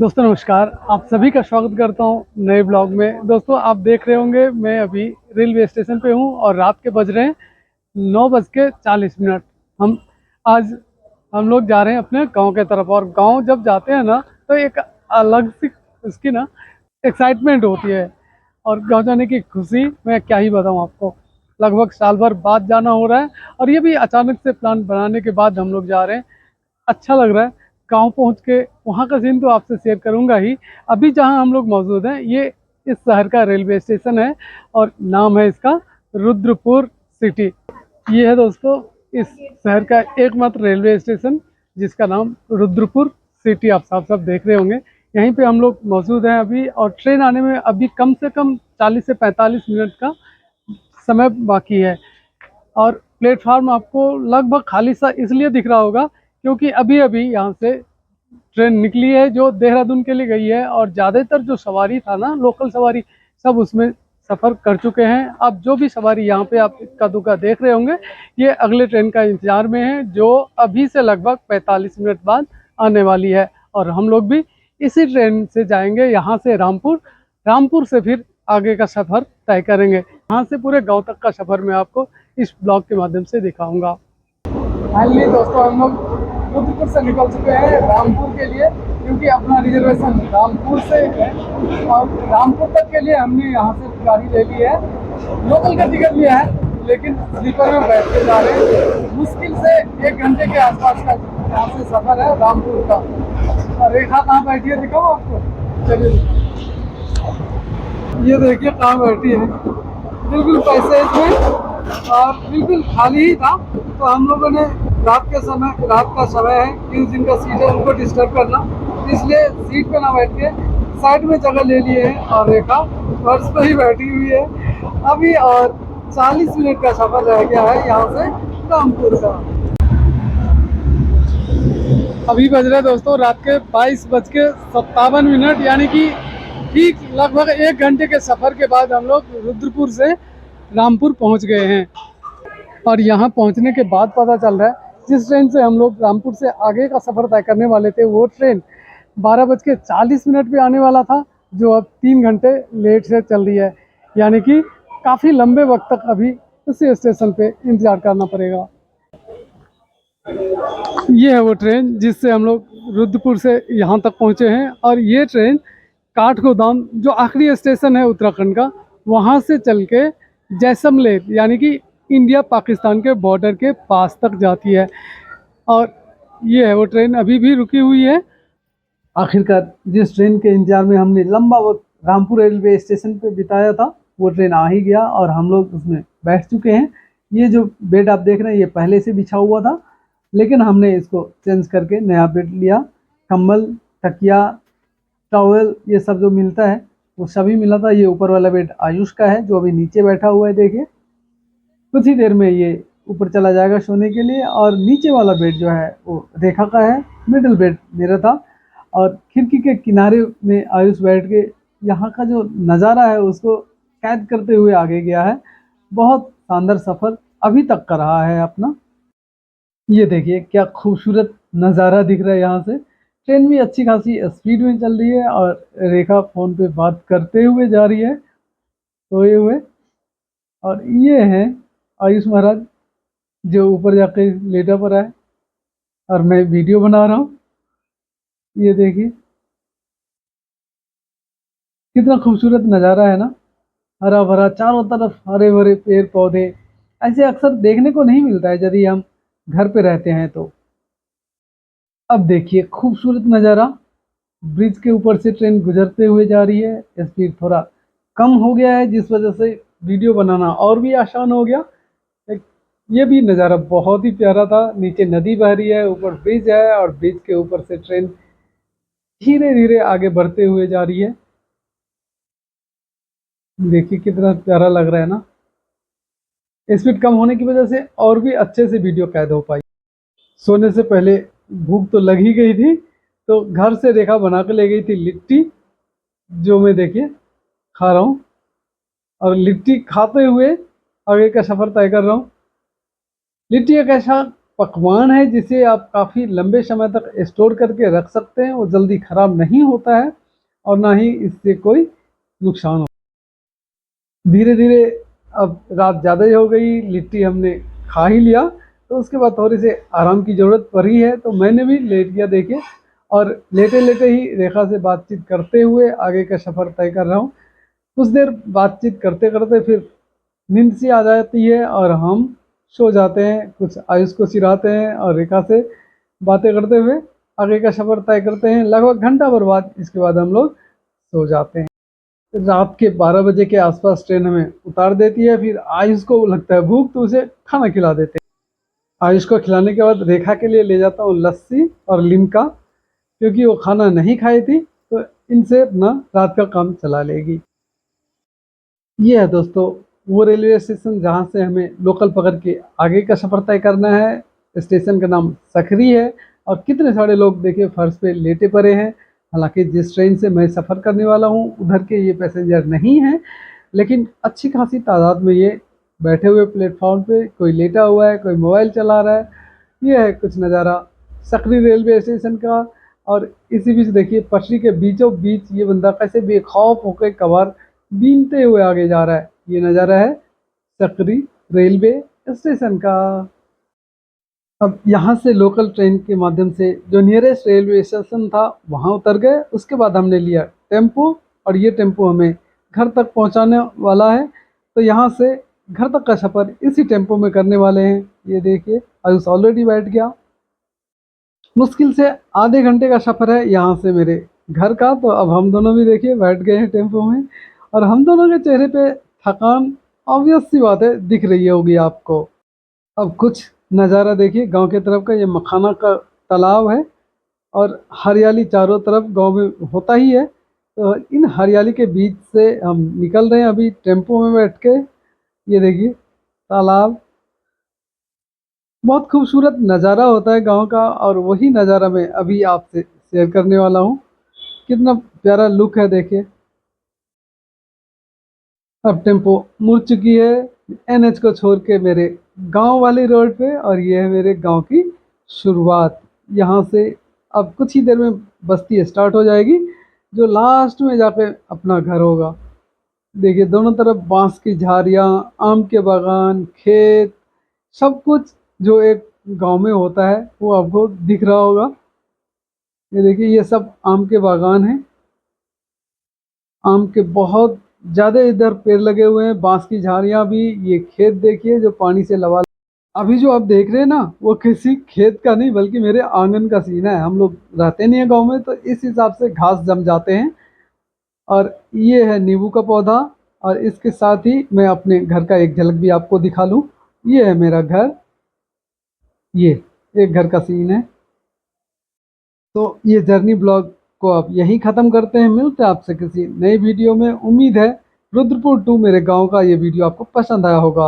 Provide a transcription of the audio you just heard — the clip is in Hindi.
दोस्तों नमस्कार। आप सभी का स्वागत करता हूं नए ब्लॉग में। दोस्तों आप देख रहे होंगे मैं अभी रेलवे स्टेशन पे हूं और रात के बज रहे हैं 9:40। हम आज हम लोग जा रहे हैं अपने गांव के तरफ। और गांव जब जाते हैं ना तो एक अलग सी उसकी ना एक्साइटमेंट होती है। और गांव जाने की खुशी मैं क्या ही बताऊं आपको। लगभग साल भर बाद जाना हो रहा है और ये भी अचानक से प्लान बनाने के बाद हम लोग जा रहे हैं। अच्छा लग रहा है। गांव पहुंच के वहां का सीन तो आपसे शेयर करूंगा ही। अभी जहां हम लोग मौजूद हैं ये इस शहर का रेलवे स्टेशन है और नाम है इसका रुद्रपुर सिटी। ये है दोस्तों इस शहर का एकमात्र रेलवे स्टेशन जिसका नाम रुद्रपुर सिटी। आप साफ साफ देख रहे होंगे। यहीं पे हम लोग मौजूद हैं अभी और ट्रेन आने में अभी कम से कम 40 से 45 मिनट का समय बाकी है। और प्लेटफार्म आपको लगभग खाली सा इसलिए दिख रहा होगा क्योंकि अभी अभी यहाँ से ट्रेन निकली है जो देहरादून के लिए गई है। और ज़्यादातर जो सवारी था ना लोकल सवारी सब उसमें सफ़र कर चुके हैं। अब जो भी सवारी यहाँ पे आप इक्का दुक्का देख रहे होंगे ये अगले ट्रेन का इंतजार में है जो अभी से लगभग 45 मिनट बाद आने वाली है। और हम लोग भी इसी ट्रेन से जाएंगे यहाँ से रामपुर। रामपुर से फिर आगे का सफ़र तय करेंगे। यहाँ से पूरे गांव तक का सफ़र मैं आपको इस ब्लॉग के माध्यम से दिखाऊंगा। फाइनली दोस्तों हम लोग रुद्रपुर से निकल चुके हैं रामपुर के लिए क्योंकि अपना रिजर्वेशन रामपुर से है। और रामपुर तक के लिए हमने यहाँ से गाड़ी ले ली है। लोकल का टिकट लिया है लेकिन स्लीपर में बैठ के जा रहे हैं। मुश्किल से 1 घंटे के आसपास का यहाँ से सफ़र है रामपुर का। और रेखा कहाँ बैठी है दिखाओ आपको। चलिए ये देखिए कहाँ बैठी है बिल्कुल पैसेज में। और बिल्कुल खाली ही था तो हम लोगों ने रात का समय है किस दिन का सीट है उनको डिस्टर्ब करना इसलिए सीट पे ना बैठ के साइड में जगह ले लिए हैं। और रेखा फर्श पे ही बैठी हुई है अभी। और 40 मिनट का सफर रह गया है यहाँ से रामपुर का। अभी बज रहे दोस्तों रात के 22:57 यानी कि ठीक लगभग 1 घंटे के सफ़र के बाद हम लोग रुद्रपुर से रामपुर पहुंच गए हैं। और यहाँ पहुंचने के बाद पता चल रहा है जिस ट्रेन से हम लोग रामपुर से आगे का सफ़र तय करने वाले थे वो ट्रेन 12:40 पे आने वाला था जो अब 3 घंटे लेट से चल रही है। यानी कि काफ़ी लंबे वक्त तक अभी उसी स्टेशन पे इंतज़ार करना पड़ेगा। ये है वो ट्रेन जिससे हम लोग रुद्रपुर से यहाँ तक पहुँचे हैं। और ये ट्रेन काठगोदाम जो आखिरी स्टेशन है उत्तराखंड का वहाँ से चल के जैसलमेर यानी कि इंडिया पाकिस्तान के बॉर्डर के पास तक जाती है। और ये है वो ट्रेन अभी भी रुकी हुई है। आखिरकार जिस ट्रेन के इंतजार में हमने लंबा वक्त रामपुर रेलवे स्टेशन पे बिताया था वो ट्रेन आ ही गया और हम लोग उसमें बैठ चुके हैं। ये जो बेड आप देख रहे हैं ये पहले से बिछा हुआ था लेकिन हमने इसको चेंज करके नया बेड लिया। कंबल तकिया टॉवल ये सब जो मिलता है वो सभी मिला था। ये ऊपर वाला बेड आयुष का है जो अभी नीचे बैठा हुआ है देखिए। कुछ ही देर में ये ऊपर चला जाएगा सोने के लिए। और नीचे वाला बेड जो है वो रेखा का है। मिडिल बेड मेरा था। और खिड़की के किनारे में आयुष बैठ के यहाँ का जो नज़ारा है उसको कैद करते हुए आगे गया है। बहुत शानदार सफ़र अभी तक का रहा है अपना। ये देखिए क्या खूबसूरत नज़ारा दिख रहा है यहाँ से। ट्रेन भी अच्छी खासी स्पीड में चल रही है और रेखा फ़ोन पे बात करते हुए जा रही है सोए हुए। और ये है आयुष महाराज जो ऊपर जाके लेटा पड़ा है और मैं वीडियो बना रहा हूँ। ये देखिए कितना खूबसूरत नज़ारा है ना। हरा भरा चारों तरफ हरे भरे पेड़ पौधे। ऐसे अक्सर देखने को नहीं मिलता है यदि हम घर पे रहते हैं तो। अब देखिए खूबसूरत नज़ारा। ब्रिज के ऊपर से ट्रेन गुजरते हुए जा रही है। स्पीड थोड़ा कम हो गया है जिस वजह से वीडियो बनाना और भी आसान हो गया। ये भी नज़ारा बहुत ही प्यारा था। नीचे नदी बह रही है ऊपर ब्रिज है और ब्रिज के ऊपर से ट्रेन धीरे धीरे आगे बढ़ते हुए जा रही है। देखिए कितना प्यारा लग रहा है ना। स्पीड कम होने की वजह से और भी अच्छे से वीडियो कैद हो पाई। सोने से पहले भूख तो लग ही गई थी तो घर से रेखा बना के ले गई थी लिट्टी जो मैं देखिए खा रहा हूँ। और लिट्टी खाते हुए आगे का सफ़र तय कर रहा हूँ। लिट्टी एक ऐसा पकवान है जिसे आप काफ़ी लंबे समय तक स्टोर करके रख सकते हैं। वो जल्दी ख़राब नहीं होता है और ना ही इससे कोई नुकसान हो। धीरे धीरे अब रात ज़्यादा ही हो गई, लिट्टी हमने खा ही लिया, तो उसके बाद थोड़ी सी आराम की ज़रूरत पड़ी है, तो मैंने भी लेट गया देखिए। और लेटे लेटे ही रेखा से बातचीत करते हुए आगे का सफ़र तय कर रहा हूँ। कुछ देर बातचीत करते करते फिर नींद सी आ जाती है और हम सो जाते हैं। कुछ आयुष को सिराते हैं और रेखा से बातें करते हुए आगे का सफ़र तय करते हैं। लगभग घंटा भर बाद इसके बाद हम लोग सो जाते हैं। रात के 12 बजे के आसपास ट्रेन हमें उतार देती है। फिर आयुष को लगता है भूख, तो उसे खाना खिला देते हैं। आयुष को खिलाने के बाद रेखा के लिए ले जाता हूँ लस्सी और लिमका, क्योंकि वो खाना नहीं खाई थी, तो इनसे अपना रात का काम चला लेगी। ये है दोस्तों वो रेलवे स्टेशन जहाँ से हमें लोकल पकड़ के आगे का सफ़र तय करना है। स्टेशन का नाम सकरी है और कितने सारे लोग देखिए फर्श पे लेटे पड़े हैं। हालांकि जिस ट्रेन से मैं सफ़र करने वाला हूँ उधर के ये पैसेंजर नहीं हैं, लेकिन अच्छी खासी तादाद में ये बैठे हुए प्लेटफॉर्म पे, कोई लेटा हुआ है, कोई मोबाइल चला रहा है। ये है कुछ नज़ारा सकरी रेलवे स्टेशन का। और इसी बीच देखिए पटरी के बीचों बीच ये बंदा कैसे बेखौफ होकर कबार बीनते हुए आगे जा रहा है। ये नज़ारा है सकरी रेलवे स्टेशन का। अब यहाँ से लोकल ट्रेन के माध्यम से जो नियरेस्ट रेलवे स्टेशन था वहाँ उतर गए। उसके बाद हमने लिया टेम्पो और ये टेम्पो हमें घर तक पहुँचाने वाला है। तो यहाँ से घर तक का सफ़र इसी टेम्पो में करने वाले हैं। ये देखिए आयुष ऑलरेडी बैठ गया। मुश्किल से आधे घंटे का सफ़र है यहाँ से मेरे घर का। तो अब हम दोनों भी देखिए बैठ गए हैं टेम्पो में और हम दोनों के चेहरे पे थकान ऑब्वियस सी बात है दिख रही होगी आपको। अब कुछ नज़ारा देखिए गांव के तरफ का। ये मखाना का तालाब है और हरियाली चारों तरफ गांव में होता ही है। तो इन हरियाली के बीच से हम निकल रहे हैं अभी टेम्पो में बैठ के। ये देखिए तालाब, बहुत खूबसूरत नज़ारा होता है गांव का और वही नज़ारा मैं अभी आपसे शेयर करने वाला हूँ। कितना प्यारा लुक है देखिए। अब टेम्पो मुड़ चुकी है एनएच को छोड़ के मेरे गांव वाली रोड पे और ये है मेरे गांव की शुरुआत। यहाँ से अब कुछ ही देर में बस्ती स्टार्ट हो जाएगी, जो लास्ट में जाके अपना घर होगा। देखिए दोनों तरफ बांस की झाड़ियाँ, आम के बागान, खेत, सब कुछ जो एक गांव में होता है वो आपको दिख रहा होगा। ये देखिए ये सब आम के बागान हैं। आम के बहुत ज़्यादा इधर पेड़ लगे हुए हैं, बांस की झाड़ियाँ भी। ये खेत देखिए जो पानी से लबालब। अभी जो आप देख रहे हैं ना वो किसी खेत का नहीं बल्कि मेरे आंगन का सीन है। हम लोग रहते नहीं है गांव में, तो इस हिसाब से घास जम जाते हैं। और ये है नींबू का पौधा। और इसके साथ ही मैं अपने घर का एक झलक भी आपको दिखा लूँ। ये है मेरा घर, ये एक घर का सीन है। तो ये जर्नी ब्लॉग को आप यहीं ख़त्म करते हैं। मिलते हैं आपसे किसी नई वीडियो में। उम्मीद है रुद्रपुर 2 मेरे गांव का ये वीडियो आपको पसंद आया होगा।